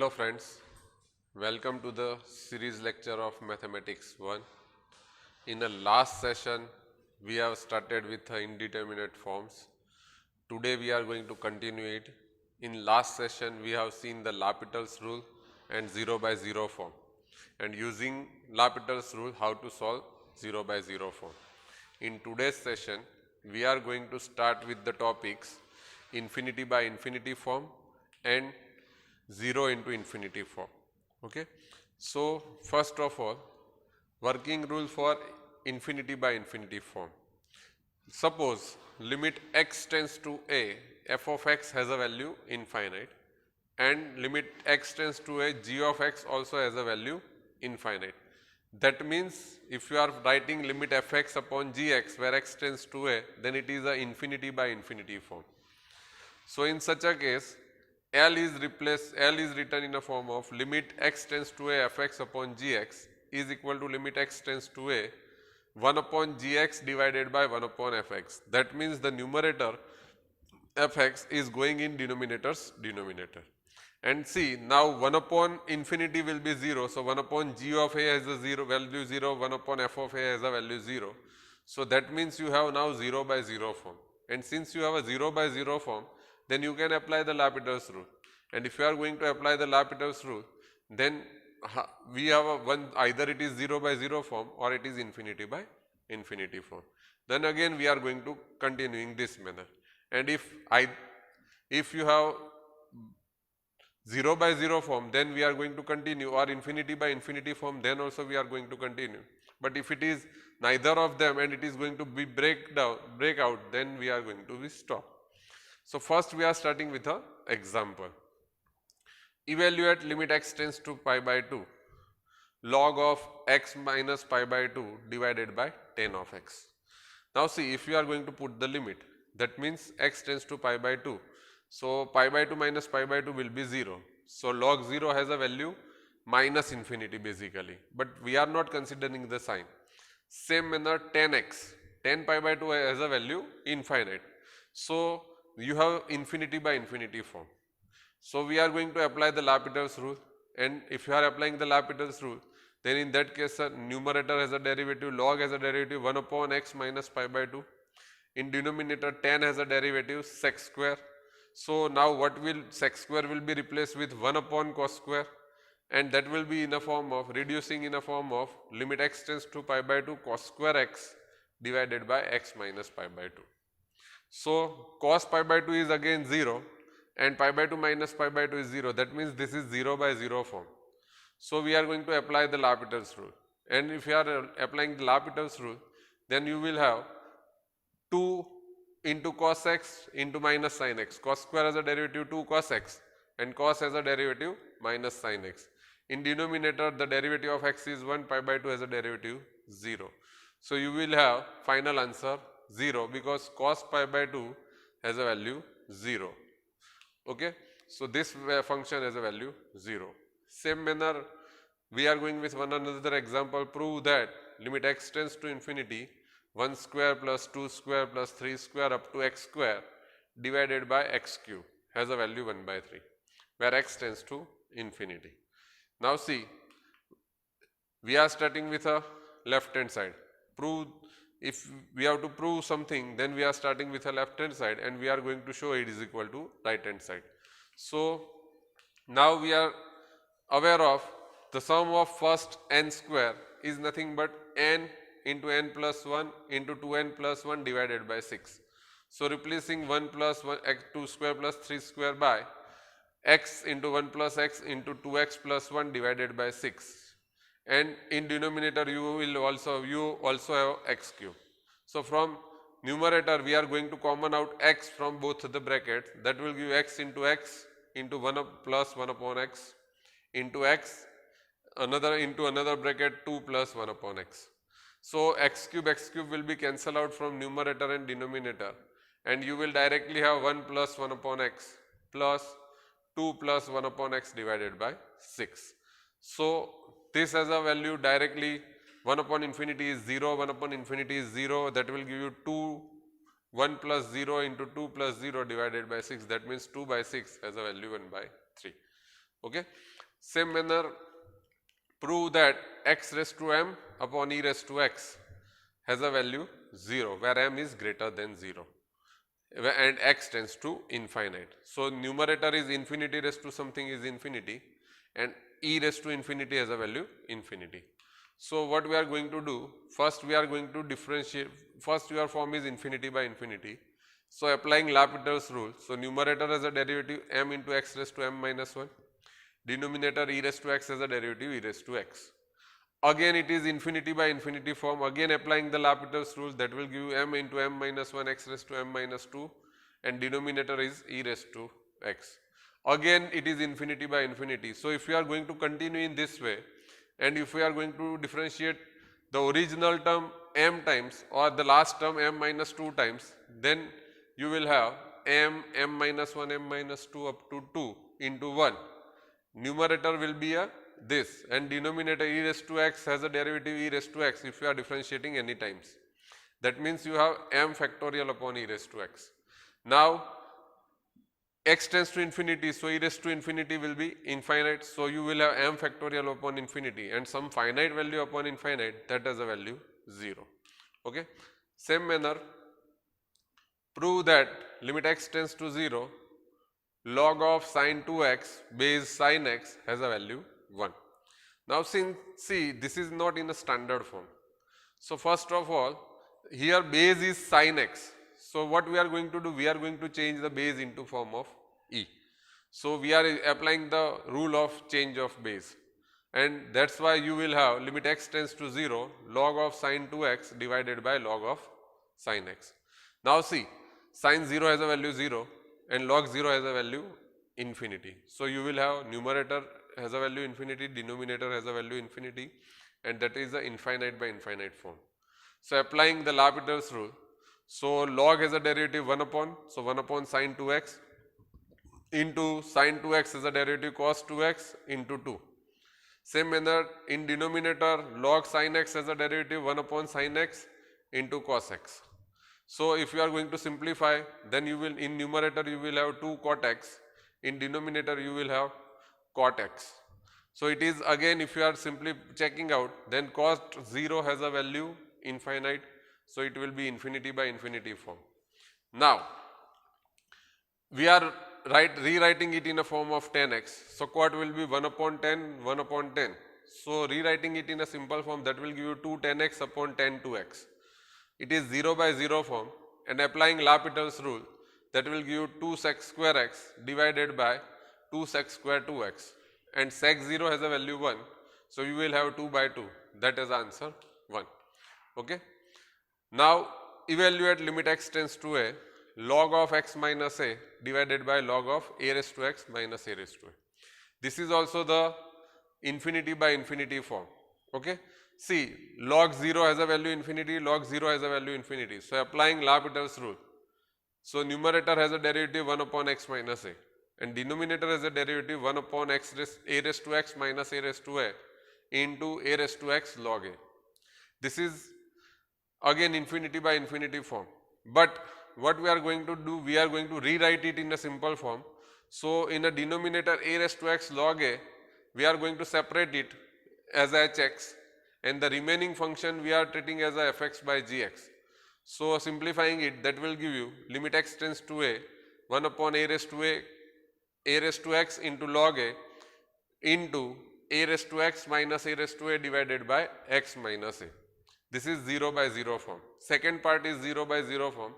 Hello friends, welcome to the series lecture of Mathematics 1. In the last session, we have started with indeterminate forms. Today we are going to continue it. In last session, we have seen the L'Hopital's rule and 0 by 0 form, and using L'Hopital's rule how to solve 0 by 0 form. In today's session, we are going to start with the topics infinity by infinity form and 0 into infinity form. Okay. So, first of all, working rule for infinity by infinity form. Suppose limit x tends to a, f of x has a value infinite, and limit x tends to a, g of x also has a value infinite. That means if you are writing limit fx upon gx where x tends to a, then it is a infinity by infinity form. So in such a case, L is written in a form of limit x tends to a fx upon gx is equal to limit x tends to a 1 upon gx divided by 1 upon fx. That means the numerator fx is going in denominator's denominator. And see, now 1 upon infinity will be 0. So 1 upon g of a has a 0 value 0, 1 upon f of a has a value 0. So that means you have now 0 by 0 form. And since you have a 0 by 0 form, then you can apply the L'Hopital's rule. And if you are going to apply the L'Hopital's rule, then we have a one, either it is 0 by 0 form or it is infinity by infinity form. Then again we are going to continue in this manner. And if you have 0 by 0 form, then we are going to continue, or infinity by infinity form, then also we are going to continue. But if it is neither of them and it is going to be break out, then we are going to be stop. So first we are starting with an example. Evaluate limit x tends to pi by 2 log of x minus pi by 2 divided by tan of x. Now see, if you are going to put the limit, that means x tends to pi by 2. So pi by 2 minus pi by 2 will be 0. So log 0 has a value minus infinity basically, but we are not considering the sign. Same manner tan x, tan pi by 2 has a value infinite. So you have infinity by infinity form. So we are going to apply the L'Hopital's rule, and if you are applying the L'Hopital's rule, then in that case numerator has a derivative, log has a derivative 1 upon x minus pi by 2. In denominator tan has a derivative sec square. So now what will sec square will be replaced with 1 upon cos square, and that will be in a form of reducing in a form of limit x tends to pi by 2 cos square x divided by x minus pi by 2. So cos pi by 2 is again 0 and pi by 2 minus pi by 2 is 0. That means this is 0 by 0 form. So we are going to apply the L'Hopital's rule, and if you are applying the L'Hopital's rule, then you will have 2 into cos x into minus sin x. Cos square has a derivative 2 cos x and cos has a derivative minus sin x. In denominator the derivative of x is 1, pi by 2 has a derivative 0. So you will have final answer 0 because cos pi by 2 has a value 0. Okay. So this function has a value 0. Same manner we are going with one another example. Prove that limit x tends to infinity 1 square plus 2 square plus 3 square up to x square divided by x cube has a value 1 by 3 where x tends to infinity. Now see, we are starting with a left hand side. Prove, if we have to prove something, then we are starting with a left hand side and we are going to show it is equal to right hand side. So now we are aware of the sum of first n square is nothing but n into n plus 1 into 2n plus 1 divided by 6. So replacing 1 plus 1 x 2 square plus 3 square by x into 1 plus x into 2x plus 1 divided by 6. And in denominator you also have x cube. So from numerator we are going to common out x from both the brackets. That will give x into 1 plus 1 upon x into x another bracket 2 plus 1 upon x. So x cube will be cancelled out from numerator and denominator, and you will directly have 1 plus 1 upon x plus 2 plus 1 upon x divided by 6. So this has a value directly 1 upon infinity is 0, 1 upon infinity is 0, that will give you 2, 1 plus 0 into 2 plus 0 divided by 6, that means 2 by 6 has a value 1 by 3. Okay. Same manner, prove that x raised to m upon e raised to x has a value 0, where m is greater than 0 and x tends to infinite. So, numerator is infinity raised to something is infinity and e raised to infinity has a value infinity. So, what we are going to do, first we are going to differentiate, first your form is infinity by infinity. So, applying L'Hopital's rule, so numerator has a derivative m into x raised to m minus 1, denominator e raised to x has a derivative e raised to x. Again it is infinity by infinity form, again applying the L'Hopital's rule, that will give you m into m minus 1 x raised to m minus 2 and denominator is e raised to x. Again it is infinity by infinity. So, if you are going to continue in this way and if we are going to differentiate the original term m times or the last term m minus 2 times, then you will have m minus 1 m minus 2 up to 2 into 1. Numerator will be a this and denominator e raised to x has a derivative e raised to x if you are differentiating any times. That means you have m factorial upon e raised to x. Now, x tends to infinity, so e raised to infinity will be infinite. So, you will have m factorial upon infinity and some finite value upon infinite, that has a value 0. Okay. Same manner, prove that limit x tends to 0, log of sine 2x base sine x has a value 1. Now, since see this is not in a standard form. So, first of all here base is sine x. So, what we are going to do, we are going to change the base into form of e. So, we are applying the rule of change of base and that is why you will have limit x tends to 0 log of sine 2x divided by log of sine x. Now, see sine 0 has a value 0 and log 0 has a value infinity. So, you will have numerator has a value infinity, denominator has a value infinity and that is the infinite by infinite form. So, applying the L'Hopital's rule, so log has a derivative 1 upon, so 1 upon sine 2x into sine 2x is a derivative cos 2x into 2. Same manner in denominator log sine x has a derivative 1 upon sine x into cos x. So, if you are going to simplify, then you will in numerator you will have 2 cot x, in denominator you will have cot x. So, it is again if you are simply checking out, then cos 0 has a value infinite. So, it will be infinity by infinity form. Now, we are rewriting it in a form of 10x. So, cot will be 1 upon 10, 1 upon 10. So, rewriting it in a simple form, that will give you 2 10x upon 10 2x. It is 0 by 0 form and applying L'Hopital's rule, that will give you 2 sec square x divided by 2 sec square 2x and sec 0 has a value 1. So, you will have 2 by 2, that is answer 1. Okay. Now, evaluate limit x tends to a log of x minus a divided by log of a raised to x minus a raised to a. This is also the infinity by infinity form. Okay. See, log 0 has a value infinity, log 0 has a value infinity. So, applying L'Hopital's rule. So, numerator has a derivative 1 upon x minus a and denominator has a derivative 1 upon a raised to x minus a raised to a into a raised to x log a. This is again infinity by infinity form, but what we are going to do, we are going to rewrite it in a simple form. So, in a denominator a raised to x log a, we are going to separate it as hx and the remaining function we are treating as a fx by gx. So, simplifying it, that will give you limit x tends to a 1 upon a raised to x into log a into a raised to x minus a raised to a divided by x minus a. This is 0 by 0 form. Second part is 0 by 0 form.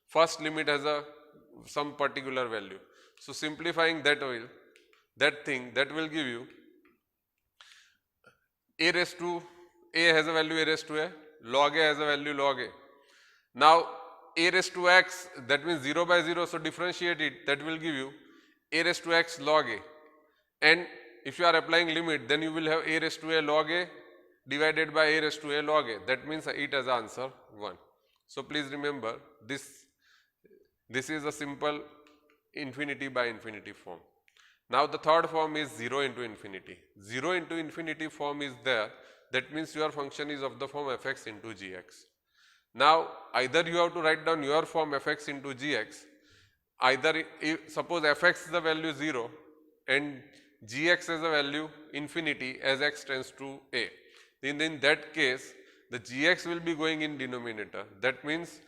First limit has a some particular value. So, simplifying that will give you a raised to a has a value a raised to a, log a has a value log a. Now, a raised to x, that means 0 by 0, so differentiate it, that will give you a raised to x log a, and if you are applying limit, then you will have a raised to a log a divided by a raised to a log a, that means it has answer 1. So, please remember this is a simple infinity by infinity form. Now, the third form is 0 into infinity. 0 into infinity form is there, that means your function is of the form fx into gx. Now, either you have to write down your form fx into gx, either if suppose fx is the value 0 and gx as a value infinity as x tends to a. In that case, the gx will be going in denominator. That means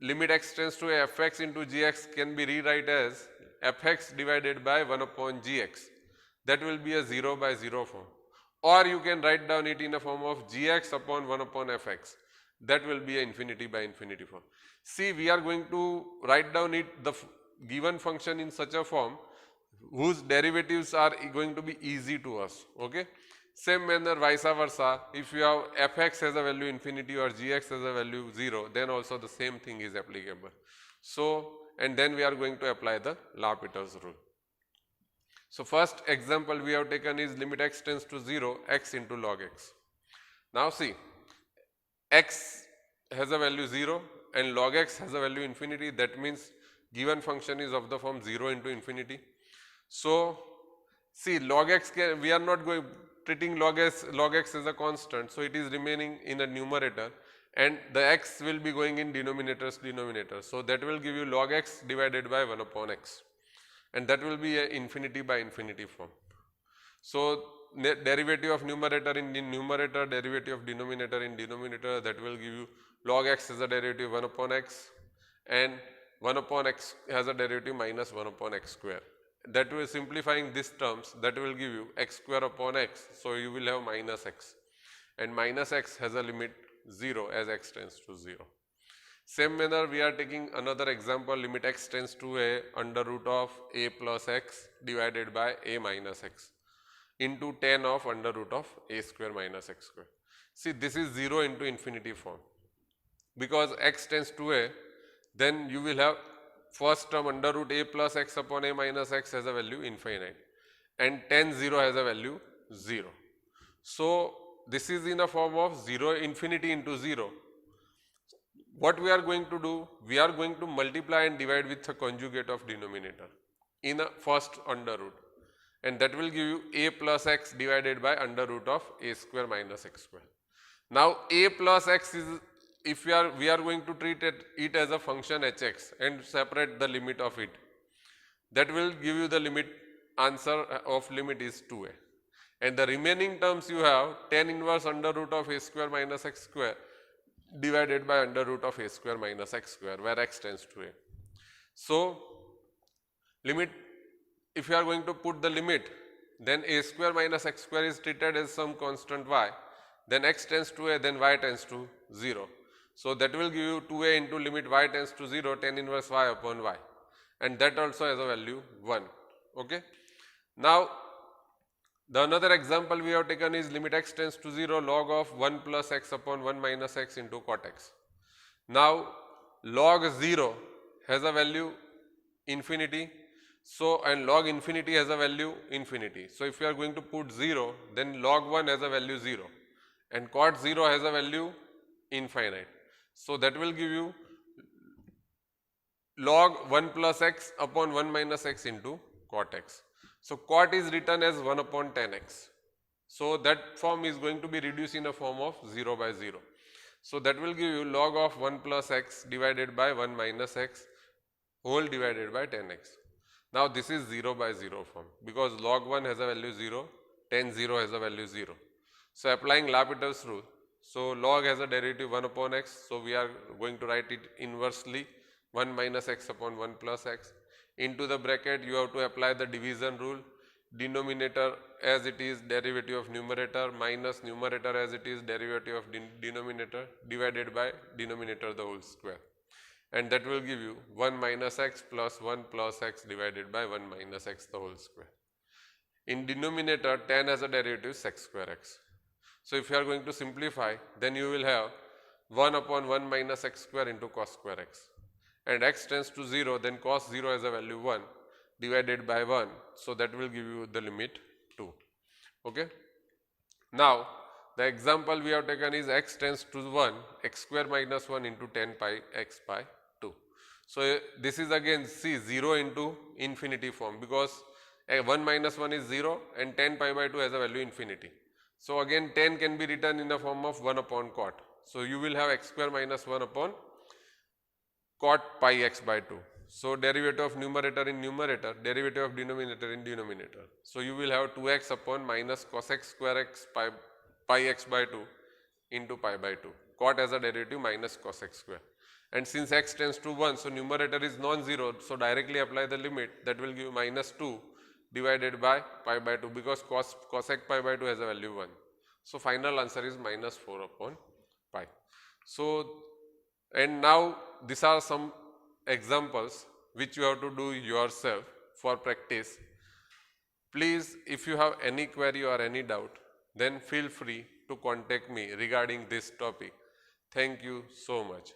limit x tends to a, fx into gx can be rewrite as fx divided by 1 upon gx. That will be a 0 by 0 form. Or you can write down it in a form of gx upon 1 upon fx. That will be an infinity by infinity form. See, we are going to write down it, the given function in such a form whose derivatives are going to be easy to us. Okay. Same manner vice versa, if you have fx has a value infinity or gx has a value 0, then also the same thing is applicable. So, and then we are going to apply the L'Hopital's rule. So, first example we have taken is limit x tends to 0, x into log x. Now see, x has a value 0 and log x has a value infinity. That means given function is of the form 0 into infinity. So, see, log x we are not going treating log x as a constant. So, it is remaining in a numerator and the x will be going in denominator. So, that will give you log x divided by 1 upon x, and that will be a infinity by infinity form. So, derivative of numerator in numerator, derivative of denominator in denominator, that will give you log x as a derivative 1 upon x, and 1 upon x has a derivative minus 1 upon x square. That will, simplifying these terms, that will give you x square upon x. So, you will have minus x, and minus x has a limit 0 as x tends to 0. Same manner we are taking another example, limit x tends to a under root of a plus x divided by a minus x into tan of under root of a square minus x square. See, this is 0 into infinity form. Because x tends to a, then you will have first term under root a plus x upon a minus x has a value infinite, and tan 0 has a value 0. So, this is in a form of 0 infinity into 0. What we are going to do? We are going to multiply and divide with the conjugate of denominator in a first under root, and that will give you a plus x divided by under root of a square minus x square. Now, a plus x is, if we are going to treat it as a function hx and separate the limit of it, that will give you the limit, answer of limit is 2a, and the remaining terms you have tan inverse under root of a square minus x square divided by under root of a square minus x square, where x tends to a. So, limit, if you are going to put the limit, then a square minus x square is treated as some constant y, then x tends to a, then y tends to 0. So, that will give you 2a into limit y tends to 0 tan inverse y upon y, and that also has a value 1. Okay. Now, the another example we have taken is limit x tends to 0 log of 1 plus x upon 1 minus x into cot x. Now, log 0 has a value infinity. So, and log infinity has a value infinity. So, if you are going to put 0, then log 1 has a value 0 and cot 0 has a value infinite. So, that will give you log 1 plus x upon 1 minus x into cot x. So, cot is written as 1 upon tan x. So, that form is going to be reduced in a form of 0 by 0. So, that will give you log of 1 plus x divided by 1 minus x whole divided by tan x. Now, this is 0 by 0 form, because log 1 has a value 0, tan 0 has a value 0. So, applying L'Hopital's rule, so log has a derivative 1 upon x. So, we are going to write it inversely 1 minus x upon 1 plus x. Into the bracket you have to apply the division rule, denominator as it is derivative of numerator minus numerator as it is derivative of denominator divided by denominator the whole square, and that will give you 1 minus x plus 1 plus x divided by 1 minus x the whole square. In denominator tan has a derivative sec square x. So, if you are going to simplify, then you will have 1 upon 1 minus x square into cos square x, and x tends to 0, then cos 0 has a value 1 divided by 1. So, that will give you the limit 2. Okay. Now, the example we have taken is x tends to 1, x square minus 1 into tan pi x by 2. So, this is again see 0 into infinity form, because 1 minus 1 is 0 and tan pi by 2 has a value infinity. So, again tan can be written in the form of 1 upon cot. So, you will have x square minus 1 upon cot pi x by 2. So derivative of numerator in numerator, derivative of denominator in denominator. So you will have 2x upon minus cos x square x pi x by 2 into pi by 2. Cot as a derivative minus cos x square. And since x tends to 1, so numerator is non-zero, so directly apply the limit, that will give minus 2 divided by pi by 2, because cosec pi by 2 has a value 1. So final answer is minus 4 upon pi. So, and now these are some examples which you have to do yourself for practice. Please, if you have any query or any doubt, then feel free to contact me regarding this topic. Thank you so much.